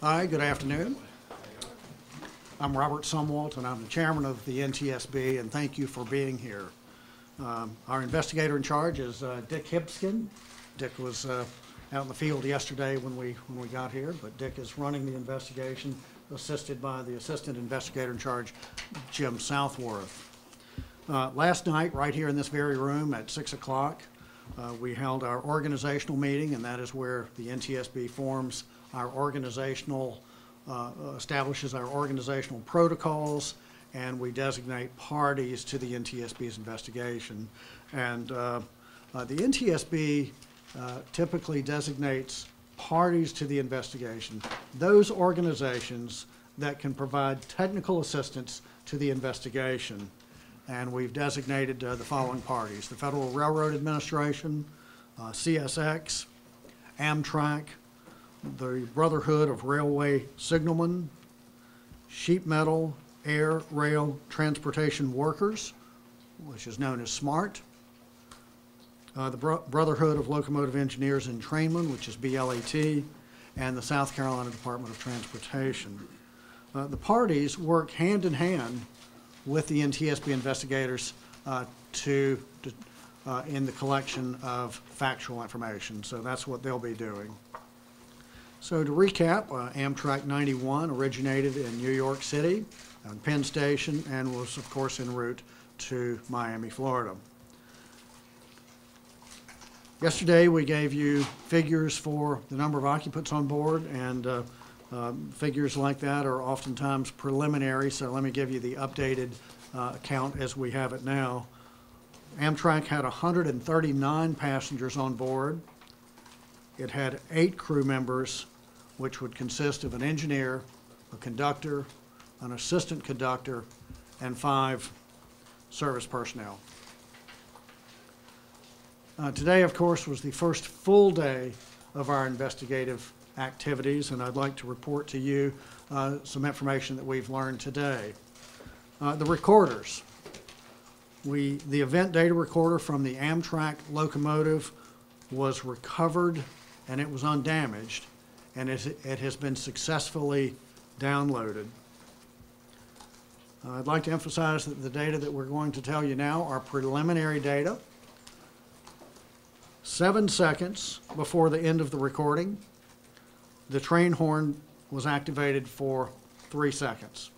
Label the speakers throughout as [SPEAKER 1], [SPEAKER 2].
[SPEAKER 1] Hi, good afternoon. I'm Robert Sumwalt, and I'm the chairman of the NTSB, and thank you for being here. Our investigator in charge is Dick Hibskin. Dick was out in the field yesterday when we got here, but Dick is running the investigation, assisted by the assistant investigator in charge, Jim Southworth. Last night, right here in this very room at 6 o'clock, we held our organizational meeting, and that is where the NTSB forms our organizational, establishes our organizational protocols, and we designate parties to the NTSB's investigation. And the NTSB typically designates parties to the investigation, those organizations that can provide technical assistance to the investigation. And we've designated the following parties: the Federal Railroad Administration, CSX, Amtrak, the Brotherhood of Railway Signalmen, Sheet Metal, Air, Rail, Transportation Workers, which is known as SMART, the Brotherhood of Locomotive Engineers and Trainmen, which is BLET, and the South Carolina Department of Transportation. The parties work hand in hand with the NTSB investigators in the collection of factual information. So that's what they'll be doing. So to recap, Amtrak 91 originated in New York City, on Penn Station, and was of course en route to Miami, Florida. Yesterday we gave you figures for the number of occupants on board, and figures like that are oftentimes preliminary, so let me give you the updated count as we have it now. Amtrak had 139 passengers on board. It had 8 crew members, which would consist of an engineer, a conductor, an assistant conductor, and 5 service personnel. Today, of course, was the first full day of our investigative activities, and I'd like to report to you some information that we've learned today. The recorders. The event data recorder from the Amtrak locomotive was recovered, and it was undamaged, and it has been successfully downloaded. I'd like to emphasize that the data that we're going to tell you now are preliminary data. 7 seconds before the end of the recording, the train horn was activated for 3 seconds.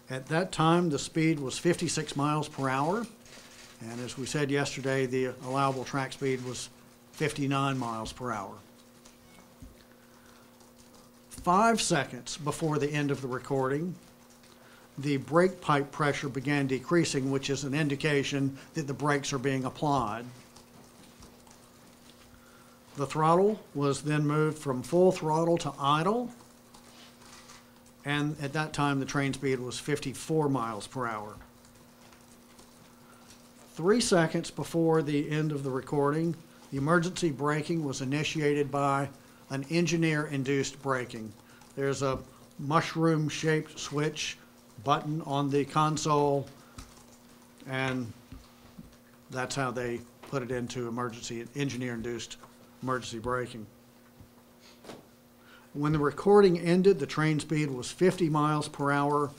[SPEAKER 1] At that time, the speed was 56 miles per hour, and as we said yesterday, the allowable track speed was 59 miles per hour. 5 seconds before the end of the recording, the brake pipe pressure began decreasing, which is an indication that the brakes are being applied. The throttle was then moved from full throttle to idle, and at that time the train speed was 54 miles per hour. 3 seconds before the end of the recording, the emergency braking was initiated by an engineer-induced braking. There's a mushroom-shaped switch button on the console, and that's how they put it into engineer-induced emergency braking. When the recording ended, the train speed was 50 miles per hour,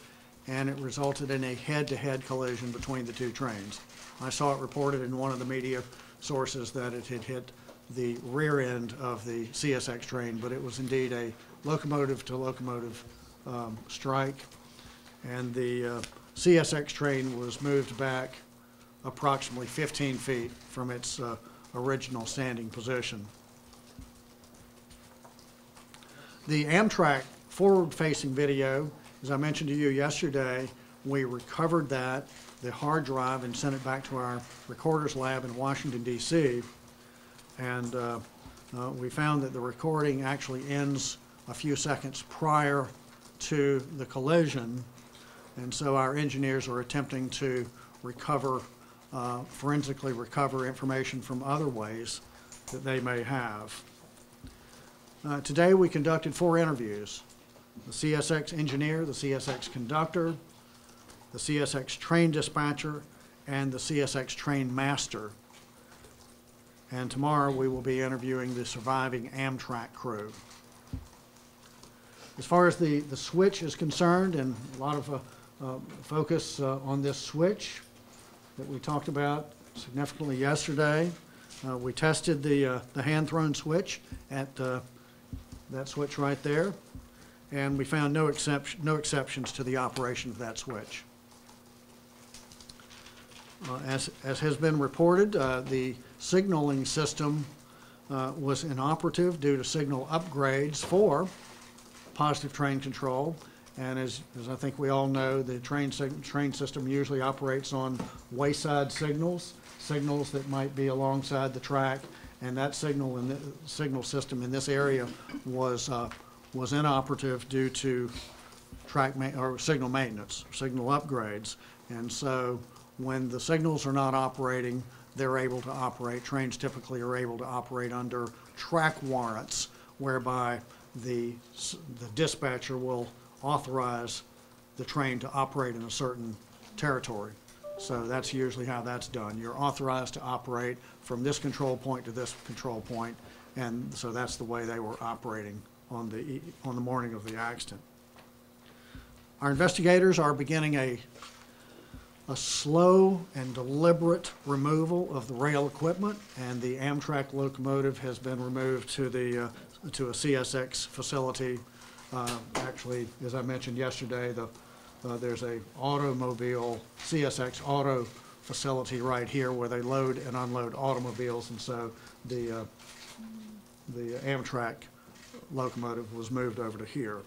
[SPEAKER 1] and it resulted in a head-to-head collision between the 2 trains. I saw it reported in one of the media sources that it had hit the rear end of the CSX train, but it was indeed a locomotive-to-locomotive strike, and the CSX train was moved back approximately 15 feet from its original standing position. The Amtrak forward-facing video, as I mentioned to you yesterday, we recovered that, the hard drive, and sent it back to our recorders lab in Washington, D.C., and we found that the recording actually ends a few seconds prior to the collision, and so our engineers are attempting to forensically recover information from other ways that they may have. Today we conducted 4 interviews: the CSX engineer, the CSX conductor, the CSX train dispatcher, and the CSX train master. and tomorrow we will be interviewing the surviving Amtrak crew. As far as the switch is concerned, and a lot of focus on this switch that we talked about significantly yesterday. We tested the hand-thrown switch at that switch right there, and we found no exceptions to the operation of that switch. As has been reported, the signaling system was inoperative due to signal upgrades for positive train control. And as I think we all know, the train system usually operates on wayside signals that might be alongside the track, and that signal in the signal system in this area was inoperative due to signal maintenance, signal upgrades. And so when the signals are not operating, they're able to operate. Trains typically are able to operate under track warrants, whereby the dispatcher will authorize the train to operate in a certain territory. So that's usually how that's done. You're authorized to operate from this control point to this control point, and so that's the way they were operating on the morning of the accident. Our investigators are beginning a slow and deliberate removal of the rail equipment, and the Amtrak locomotive has been removed to a CSX facility. Actually, as I mentioned yesterday, there's a automobile CSX auto facility right here where they load and unload automobiles, and so the Amtrak locomotive was moved over to here.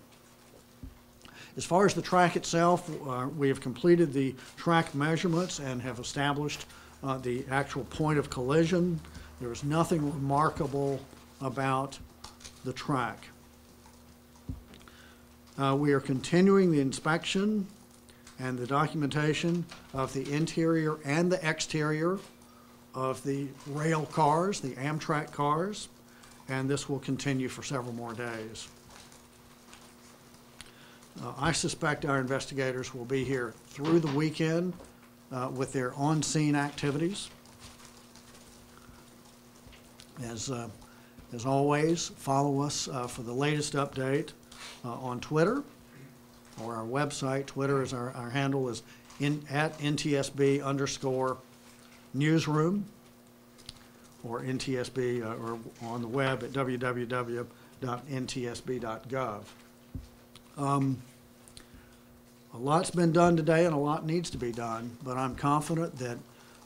[SPEAKER 1] As far as the track itself, we have completed the track measurements and have established the actual point of collision. There is nothing remarkable about the track. We are continuing the inspection and the documentation of the interior and the exterior of the rail cars, the Amtrak cars, and this will continue for several more days. I suspect our investigators will be here through the weekend with their on-scene activities. As always, follow us for the latest update on Twitter or our website. Twitter is our handle is at NTSB_newsroom, or NTSB or on the web at www.ntsb.gov. A lot's been done today and a lot needs to be done, but I'm confident that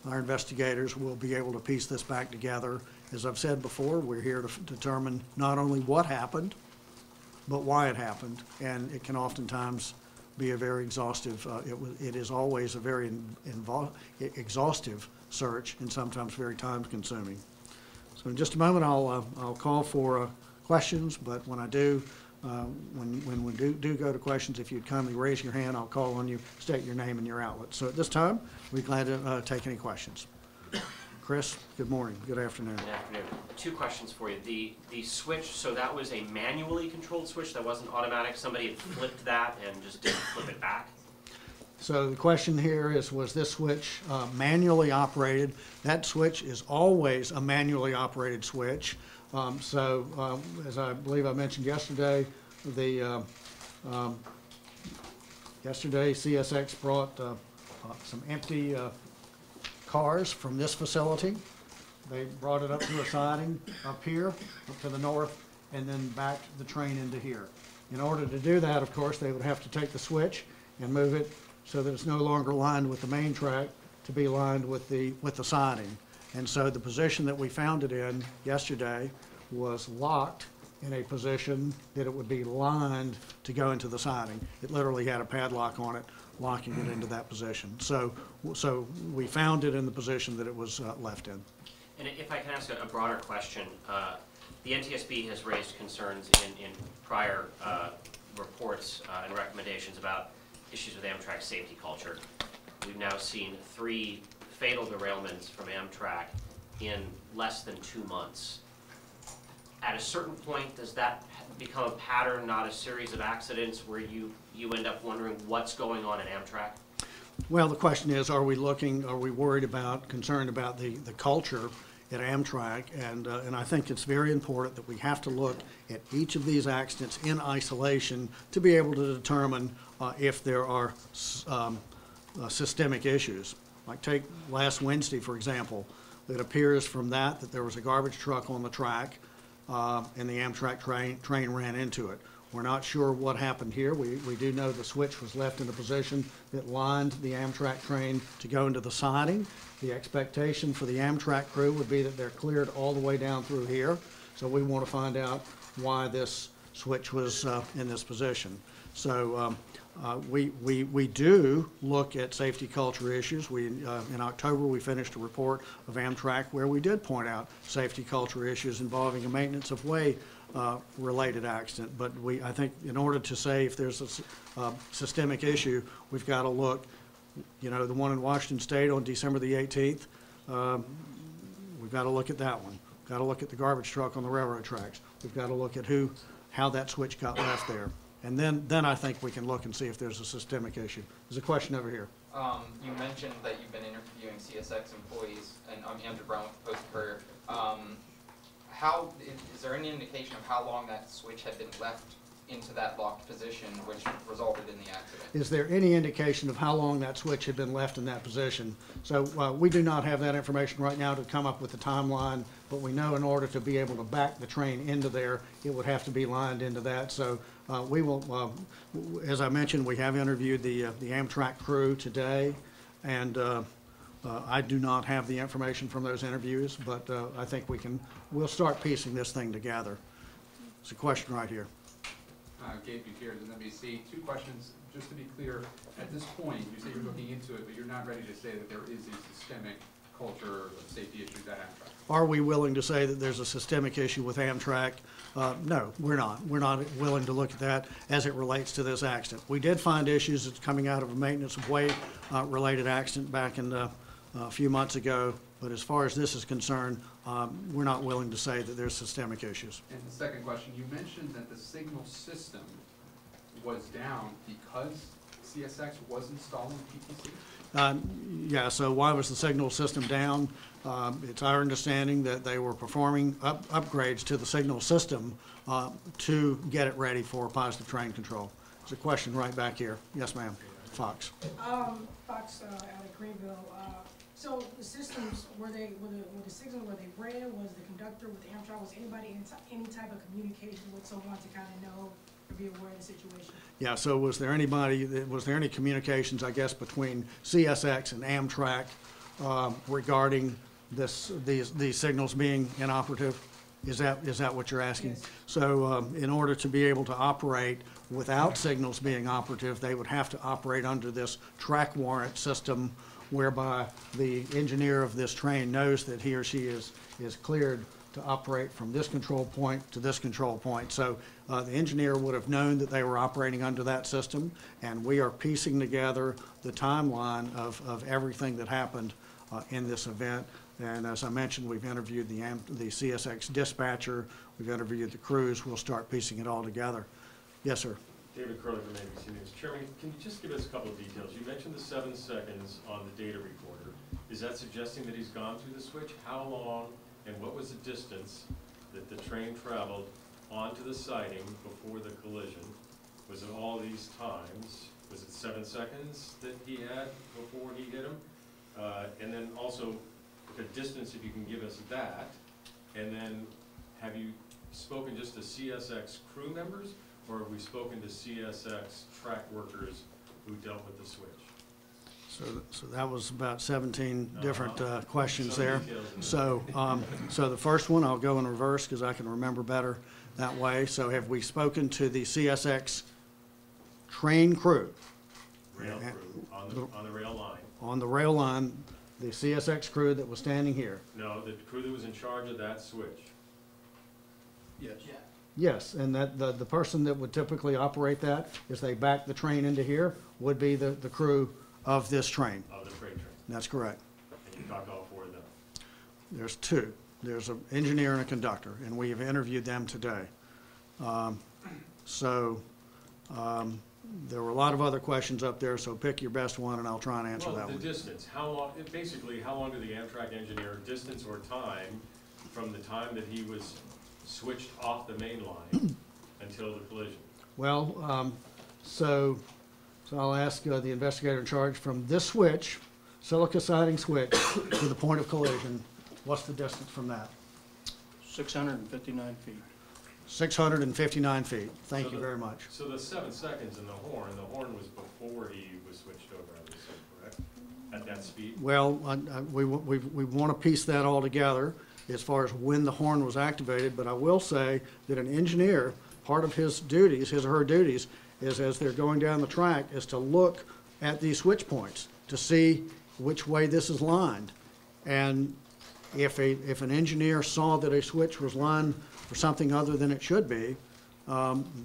[SPEAKER 1] our investigators will be able to piece this back together. As I've said before, we're here to determine not only what happened, but why it happened, and it can oftentimes be a very exhaustive, it is always a very exhaustive search and sometimes very time-consuming. So in just a moment, I'll call for questions, but when I do, when we do go to questions, if you'd kindly raise your hand, I'll call on you, state your name and your outlet. So at this time, we're glad to take any questions. Chris, good morning, good afternoon.
[SPEAKER 2] Good afternoon. Two questions for you. The switch, so that was a manually controlled switch, that wasn't automatic? Somebody had flipped that and just didn't flip it back?
[SPEAKER 1] So the question here is, was this switch manually operated? That switch is always a manually operated switch. As I believe I mentioned yesterday, yesterday CSX brought some empty cars from this facility. They brought it up to a siding up here, up to the north, and then backed the train into here. In order to do that, of course, they would have to take the switch and move it so that it's no longer lined with the main track to be lined with the siding. And so the position that we found it in yesterday was locked in a position that it would be lined to go into the siding. It literally had a padlock on it, locking it into that position. So we found it in the position that it was left in.
[SPEAKER 2] And if I can ask a broader question, the NTSB has raised concerns in prior reports and recommendations about issues with Amtrak safety culture. We've now seen 3 fatal derailments from Amtrak in less than 2 months. At a certain point, does that become a pattern, not a series of accidents, where you end up wondering what's going on in Amtrak?
[SPEAKER 1] Well, the question is, are we worried about, concerned about the culture at Amtrak, and I think it's very important that we have to look at each of these accidents in isolation to be able to determine if there are systemic issues. Like take last Wednesday, for example. It appears from that there was a garbage truck on the track, and the Amtrak train ran into it. We're not sure what happened here. We do know the switch was left in a position that lined the Amtrak train to go into the siding. The expectation for the Amtrak crew would be that they're cleared all the way down through here. So we want to find out why this switch was in this position. So we do look at safety culture issues. In October, we finished a report of Amtrak where we did point out safety culture issues involving a maintenance of way related accident. But I think in order to say if there's a systemic issue, we've got to look, the one in Washington State on December the 18th, we've got to look at that one. We've got to look at the garbage truck on the railroad tracks. We've got to look at how that switch got left there. And then I think we can look and see if there's a systemic issue. There's a question over here.
[SPEAKER 3] You mentioned that you've been interviewing CSX employees, and I'm Andrew Brown with the Post-Courier. Is there any indication of how long that switch had been left into that locked position, which resulted in the accident?
[SPEAKER 1] Is there any indication of how long that switch had been left in that position? So we do not have that information right now to come up with the timeline, but we know in order to be able to back the train into there, it would have to be lined into that. So we will, as I mentioned, we have interviewed the Amtrak crew today, and I do not have the information from those interviews, but I think we'll start piecing this thing together. There's a question right here.
[SPEAKER 4] Gabe Gutierrez, NBC. Two questions. Just to be clear, at this point, you say you're looking into it, but you're not ready to say that there is a systemic culture of safety issues at Amtrak.
[SPEAKER 1] Are we willing to say that there's a systemic issue with Amtrak? No, we're not. We're not willing to look at that as it relates to this accident. We did find issues that's coming out of a maintenance of way related accident back in a few months ago, but as far as this is concerned, we're not willing to say that there's systemic issues.
[SPEAKER 4] And the second question, you mentioned that the signal system was down because CSX was installing PTC?
[SPEAKER 1] Yeah, so why was the signal system down? It's our understanding that they were performing upgrades to the signal system to get it ready for positive train control. There's a question right back here. Yes, ma'am. Fox.
[SPEAKER 5] Fox out of Greenville. So the systems, were the signals, were they red? Was the conductor with Amtrak, was anybody in any type of communication with someone to kind of know or be aware of the situation?
[SPEAKER 1] Yeah, so was there any communications, I guess, between CSX and Amtrak regarding these signals being inoperative? Is that what you're asking?
[SPEAKER 5] Yes.
[SPEAKER 1] So in order to be able to operate without signals being operative, they would have to operate under this track warrant system, whereby the engineer of this train knows that he or she is cleared to operate from this control point to this control point. So the engineer would have known that they were operating under that system, and we are piecing together the timeline of everything that happened in this event. And as I mentioned, we've interviewed the CSX dispatcher, we've interviewed the crews, we'll start piecing it all together. Yes, sir.
[SPEAKER 6] David Curley from ABC News. Chairman, can you just give us a couple of details? You mentioned the 7 seconds on the data recorder. Is that suggesting that he's gone through the switch? How long and what was the distance that the train traveled onto the siding before the collision? Was it all these times? Was it 7 seconds that he had before he hit him? And then also the distance, if you can give us that. And then have you spoken just to CSX crew members, or have we spoken to CSX track workers who dealt with the switch?
[SPEAKER 1] So that was about 17 different questions
[SPEAKER 6] Some
[SPEAKER 1] there.
[SPEAKER 6] details in
[SPEAKER 1] So the first one, I'll go in reverse because I can remember better that way. So have we spoken to the CSX train crew?
[SPEAKER 6] Rail crew on the rail line.
[SPEAKER 1] On the rail line, the CSX crew that was standing here?
[SPEAKER 6] No, the crew that was in charge of that switch.
[SPEAKER 4] Yes.
[SPEAKER 3] Yeah.
[SPEAKER 1] Yes, and that the person that would typically operate that, as they back the train into here, would be the crew of this train.
[SPEAKER 6] Of the freight train.
[SPEAKER 1] That's correct.
[SPEAKER 6] And you talked to all 4 of them.
[SPEAKER 1] There's 2. There's an engineer and a conductor, and we have interviewed them today. There were a lot of other questions up there, so pick your best one and I'll try and answer
[SPEAKER 6] Well,
[SPEAKER 1] that
[SPEAKER 6] the
[SPEAKER 1] one.
[SPEAKER 6] distance, how long, basically, how long did the Amtrak engineer, distance or time, from the time that he was switched off the main line until the collision?
[SPEAKER 1] Well, so I'll ask the investigator in charge, from this switch, silica siding switch, to the point of collision, what's the distance from that?
[SPEAKER 7] 659 feet.
[SPEAKER 1] 659 feet. Thank
[SPEAKER 6] So
[SPEAKER 1] you
[SPEAKER 6] the-
[SPEAKER 1] very much.
[SPEAKER 6] So the 7 seconds in the horn was before he was switched over, I would assume, correct? At that speed?
[SPEAKER 1] Well, we want to piece that all together as far as when the horn was activated, but I will say that an engineer, part of his duties, his or her duties, is as they're going down the track, is to look at these switch points to see which way this is lined. And if an engineer saw that a switch was lined for something other than it should be,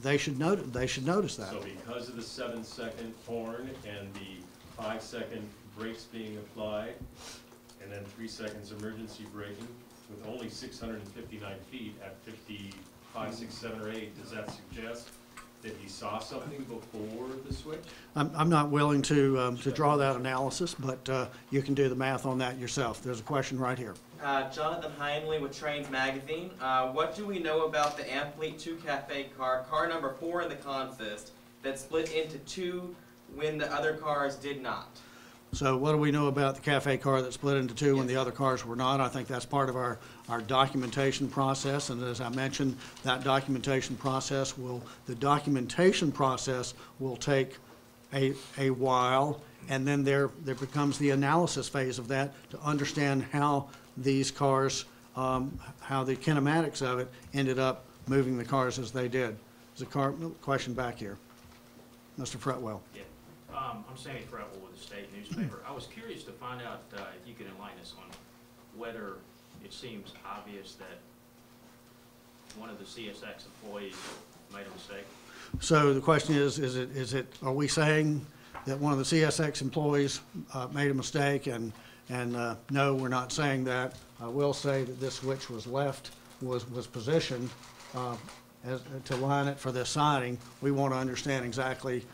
[SPEAKER 1] they should notice that.
[SPEAKER 6] So because of the 7-second horn and the 5-second brakes being applied, and then 3 seconds emergency braking, with only 659 feet at 55, 6, 7, or 8, does that suggest that he saw something before the switch?
[SPEAKER 1] I'm not willing to draw that analysis, but you can do the math on that yourself. There's a question right here.
[SPEAKER 8] Jonathan Heinley with Trains Magazine. What do we know about the Amfleet 2 Cafe car number 4 in the consist, that split into two when the other cars did not?
[SPEAKER 1] So what do we know about the cafe car that split into two when the other cars were not? I think that's part of our documentation process, and as I mentioned, that documentation process will take a while, and then there becomes the analysis phase of that to understand how these cars, how the kinematics of it ended up moving the cars as they did. There's a question back here. Mr. Fretwell.
[SPEAKER 7] Yeah. I'm Sammy Fretwell with the State Newspaper. I was curious to find out if you could enlighten us on whether it seems obvious that one of the CSX employees made a mistake.
[SPEAKER 1] So the question is are we saying that one of the CSX employees made a mistake? And no, we're not saying that. I will say that this switch was positioned to line it for this siding. We want to understand exactly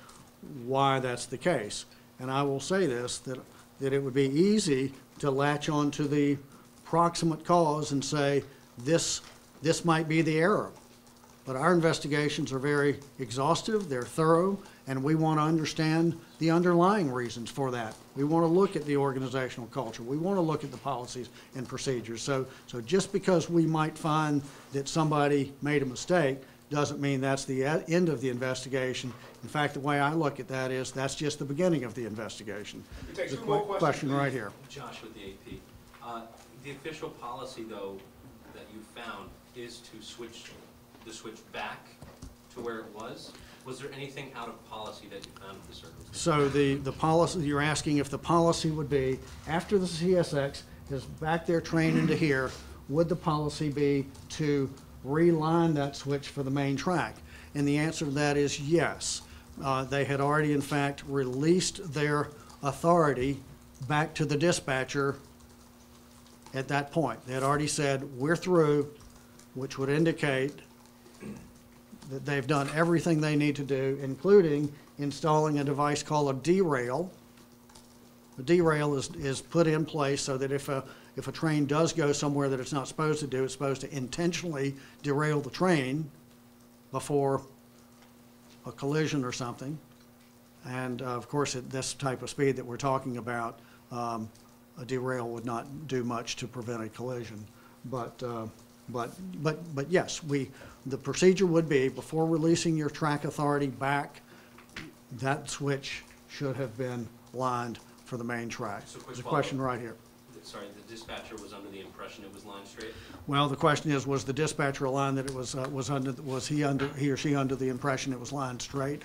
[SPEAKER 1] why that's the case. And I will say this, that it would be easy to latch on to the proximate cause and say this might be the error. But our investigations are very exhaustive, they're thorough, and we want to understand the underlying reasons for that. We want to look at the organizational culture. We want to look at the policies and procedures. So just because we might find that somebody made a mistake doesn't mean that's the end of the investigation. In fact, the way I look at that is that's just the beginning of the investigation.
[SPEAKER 9] We take
[SPEAKER 1] There's
[SPEAKER 9] two
[SPEAKER 1] a
[SPEAKER 9] more
[SPEAKER 1] quick
[SPEAKER 9] questions,
[SPEAKER 1] question right
[SPEAKER 9] please.
[SPEAKER 1] here.
[SPEAKER 10] Josh with the AP. The official policy, though, that you found is to switch the switch back to where it was. Was there anything out of policy that you found in the circumstances?
[SPEAKER 1] So the policy, you're asking if the policy would be, after the CSX is back their train into here, would the policy be to reline that switch for the main track? And the answer to that is yes. They had already, in fact, released their authority back to the dispatcher at that point. They had already said, we're through, which would indicate that they've done everything they need to do, including installing a device called a derail. A derail is put in place so that if a train does go somewhere that it's not supposed to do, it's supposed to intentionally derail the train before a collision or something. And of course, at this type of speed that we're talking about, a derail would not do much to prevent a collision. But yes, the procedure would be, before releasing your track authority back, that switch should have been lined for the main track.
[SPEAKER 10] So quick
[SPEAKER 1] There's a question
[SPEAKER 10] follow-up.
[SPEAKER 1] right here.
[SPEAKER 10] Sorry, the dispatcher was under the impression it was lined straight?
[SPEAKER 1] Well, the question is, was the dispatcher aligned that it was he or she under the impression it was lined straight?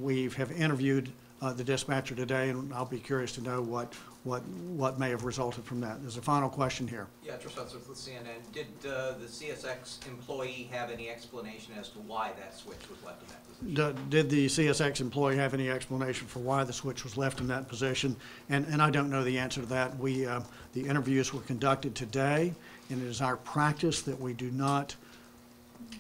[SPEAKER 1] We have interviewed the dispatcher today, and I'll be curious to know what may have resulted from that. There's a final question here.
[SPEAKER 9] Yeah, Josh Hudson with CNN. Did the CSX employee have any explanation as to why that switch was left in that position?
[SPEAKER 1] Did the CSX employee have any explanation for why the switch was left in that position? And I don't know the answer to that. The interviews were conducted today, and it is our practice that we do not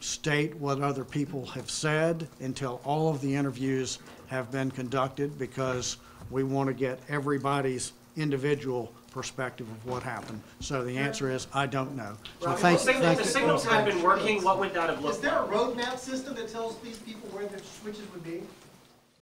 [SPEAKER 1] state what other people have said until all of the interviews have been conducted, because we want to get everybody's individual perspective of what happened. So the answer is, I don't know. So
[SPEAKER 2] If
[SPEAKER 1] thank you.
[SPEAKER 2] the signals had been working, what would that have
[SPEAKER 11] Is
[SPEAKER 2] looked
[SPEAKER 11] there
[SPEAKER 2] like?
[SPEAKER 11] a roadmap system that tells these people where their switches would be?